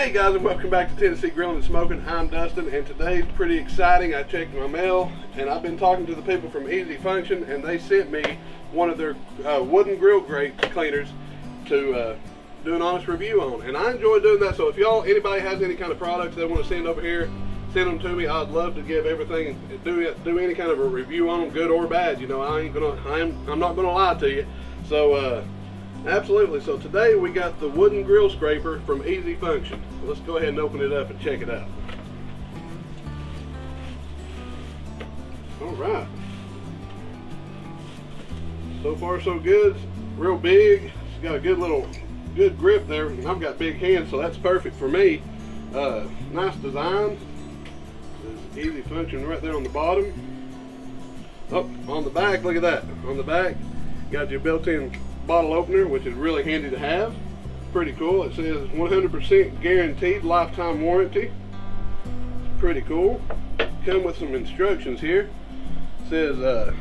Hey guys, and welcome back to Tennessee Grillin and Smokin. I'm Dustin, and today's pretty exciting. I checked my mail, and I've been talking to the people from Easy Function, and they sent me one of their wooden grill grate cleaners to do an honest review on. And I enjoy doing that, so if anybody has any kind of products they want to send over here, send them to me. I'd love to give everything, do any kind of a review on them, good or bad. You know, I'm not gonna lie to you. So absolutely. So today we got the wooden grill scraper from Easy Function. So let's go ahead and open it up and check it out. All right. So far so good. It's real big. It's got a good grip there. And I've got big hands, so that's perfect for me. Nice design. There's Easy Function right there on the bottom. Oh, on the back, look at that. On the back, got your built-in bottle opener, which is really handy to have. Pretty cool. It says 100% guaranteed lifetime warranty. Pretty cool. Come with some instructions here. It says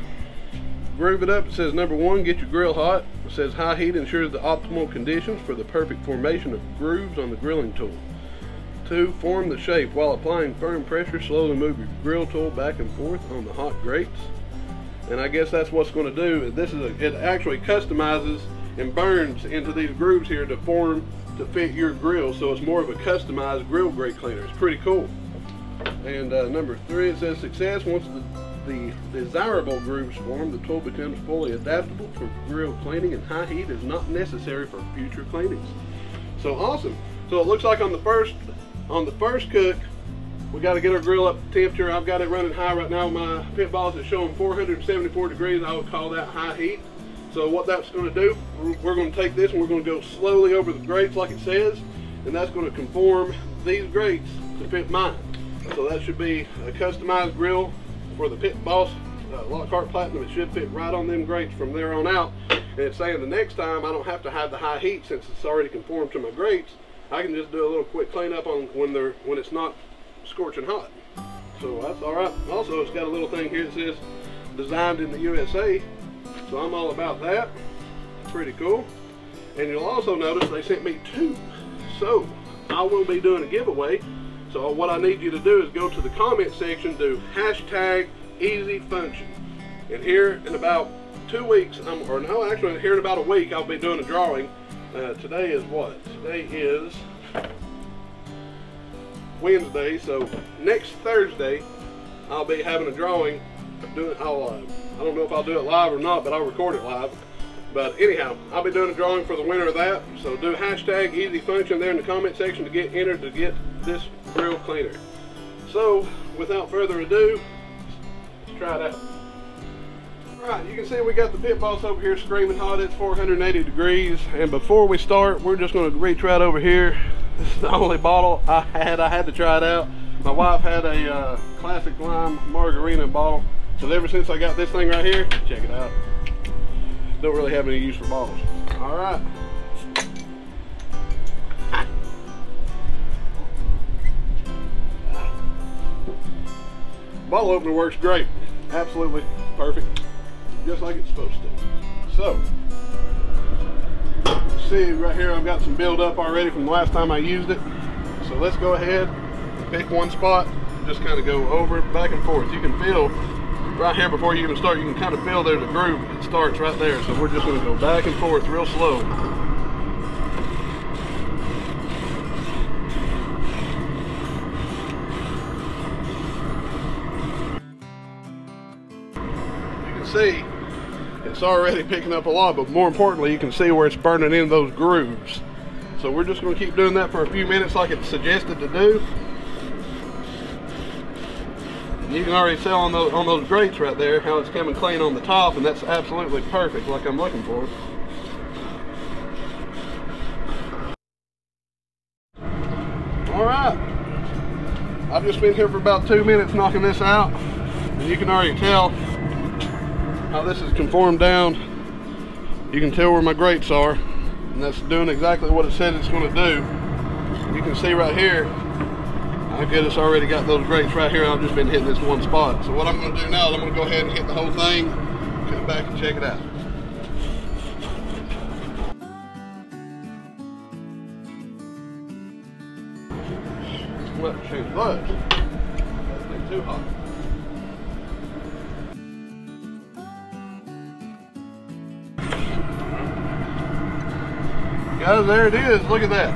groove it up. It says number 1, get your grill hot. It says high heat ensures the optimal conditions for the perfect formation of grooves on the grilling tool. 2, form the shape. While applying firm pressure, slowly move your grill tool back and forth on the hot grates. And I guess that's what's going to do. It actually customizes and burns into these grooves here to form to fit your grill, so it's more of a customized grill grate cleaner. It's pretty cool. And number 3, it says success. Once the desirable grooves form, the tool becomes fully adaptable for grill cleaning, and high heat is not necessary for future cleanings. So awesome. So it looks like on the first cook, we got to get our grill up to temperature. I've got it running high right now. My Pitboss is showing 474 degrees. I would call that high heat. So what that's going to do, we're going to take this and we're going to go slowly over the grates like it says, and that's going to conform these grates to fit mine. So that should be a customized grill for the Pitboss Lockhart Platinum. It should fit right on them grates from there on out. And it's saying the next time I don't have to have the high heat since it's already conformed to my grates. I can just do a little quick cleanup on when it's not scorching hot. So that's all right. Also, it's got a little thing here that says designed in the USA, so I'm all about that. Pretty cool. And you'll also notice they sent me 2, so I will be doing a giveaway. So what I need you to do is go to the comment section, do hashtag Easy Function, and here in about 2 weeks, actually here in about a week, I'll be doing a drawing. Today is what? Today is Wednesday, so next Thursday I'll be having a drawing. I don't know if I'll do it live or not, but I'll record it live. But anyhow, I'll be doing a drawing for the winner of that. So do hashtag Easy Function there in the comment section to get entered to get this grill cleaner. So without further ado, let's try it out. Alright, you can see we got the Pitboss over here screaming hot. It's 480 degrees. And before we start, we're just going to reach right over here. This is the only bottle I had to try it out. My wife had a classic lime margarita bottle. So ever since I got this thing right here, check it out. Don't really have any use for bottles. All right. Bottle opener works great. Absolutely perfect. Just like it's supposed to. So, see right here, I've got some build up already from the last time I used it. So let's go ahead, pick one spot, just kind of go over, back and forth. You can feel right here before you even start, you can kind of feel there's a groove. It starts right there. So we're just going to go back and forth real slow. You can see it's already picking up a lot, but more importantly, you can see where it's burning in those grooves. So we're just going to keep doing that for a few minutes like it's suggested to do. You can already tell on those grates right there how it's coming clean on the top, and that's absolutely perfect like I'm looking for. Alright, I've just been here for about 2 minutes knocking this out, and you can already tell how this is conformed down. You can tell where my grates are, and that's doing exactly what it said it's going to do. You can see right here how good it's already got those grates right here. I've just been hitting this one spot. So what I'm going to do now is I'm going to go ahead and hit the whole thing, come back and check it out. Let the machine close. That's not too hot. Guys, there it is. Look at that.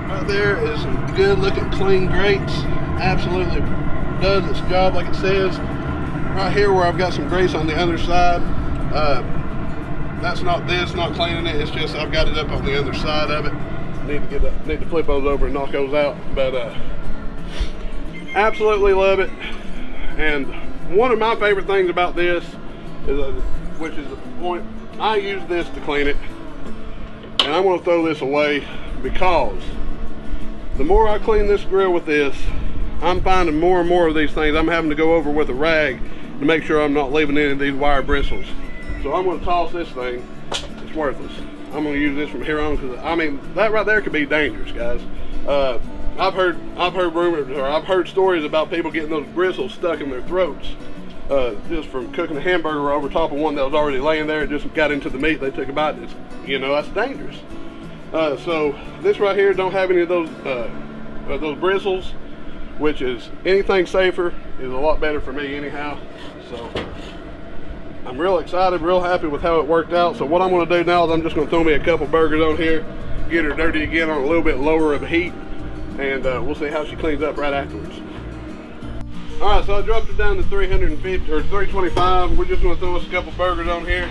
Right there is some good looking clean grates. Absolutely does its job like it says. Right here where I've got some grates on the other side. That's not this, not cleaning it. It's just I've got it up on the other side of it. Need to flip those over and knock those out. But absolutely love it. And one of my favorite things about this is, which is the point, I use this to clean it. And I'm going to throw this away because the more I clean this grill with this, I'm finding more and more of these things I'm having to go over with a rag to make sure I'm not leaving any of these wire bristles. So I'm going to toss this thing. It's worthless. I'm going to use this from here on because I mean that right there could be dangerous, guys. I've heard rumors, or I've heard stories about people getting those bristles stuck in their throats just from cooking a hamburger over top of one that was already laying there. It just got into the meat. They took a bite. It's, you know, that's dangerous. So this right here don't have any of those bristles, which is anything safer is a lot better for me anyhow. So I'm real excited, real happy with how it worked out. So what I'm going to do now is I'm just going to throw me a couple burgers on here, get her dirty again on a little bit lower of heat, and we'll see how she cleans up right afterwards. All right, so I dropped it down to 350 or 325. We're just going to throw us a couple burgers on here.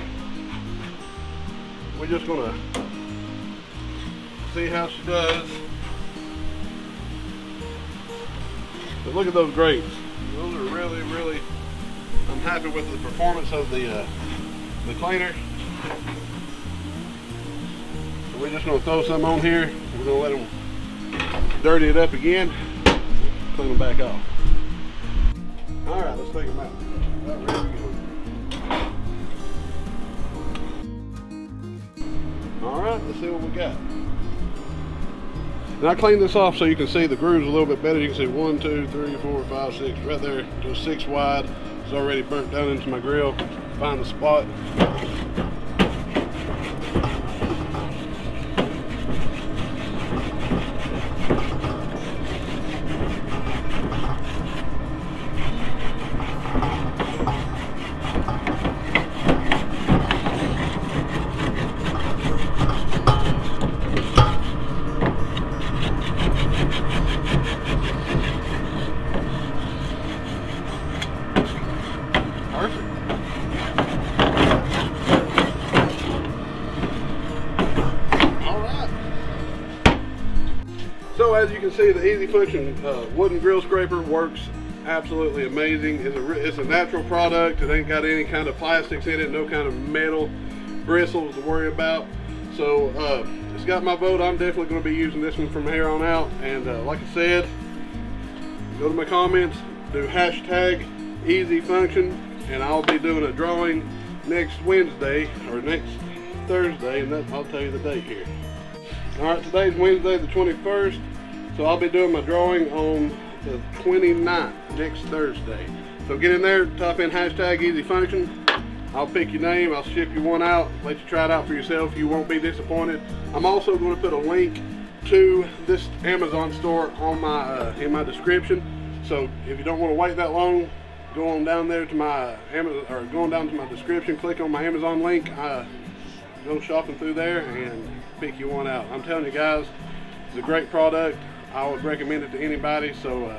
We're just going to see how she does. But look at those grates. Those are really, really, I'm happy with the performance of the cleaner. So we're just going to throw some on here. We're going to let them dirty it up again, clean them back off. All right, let's take them out. About ready to go. All right, let's see what we got. And I cleaned this off so you can see the grooves a little bit better. You can see 1, 2, 3, 4, 5, 6 right there. There's 6 wide. It's already burnt down into my grill. Find the spot. So as you can see, the easy function wooden grill scraper works absolutely amazing. It's a natural product. It ain't got any kind of plastics in it, no kind of metal bristles to worry about. So it's got my vote. I'm definitely going to be using this one from here on out. And like I said, go to my comments, do hashtag easy function, and I'll be doing a drawing next Wednesday or next Thursday, and I'll tell you the date here. Alright, today's Wednesday the 21st, so I'll be doing my drawing on the 29th, next Thursday. So get in there, type in hashtag easy function. I'll pick your name, I'll ship you one out, let you try it out for yourself. You won't be disappointed. I'm also going to put a link to this Amazon store on my in my description. So if you don't want to wait that long, go on down there to my Amazon, or going down to my description, click on my Amazon link, go shopping through there and pick you one out. I'm telling you guys, it's a great product. I would recommend it to anybody. So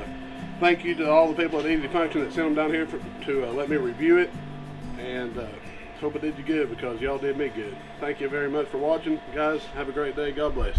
thank you to all the people at Easy Function that sent them down here to let me review it, and hope it did you good because y'all did me good. Thank you very much for watching, guys. Have a great day. God bless.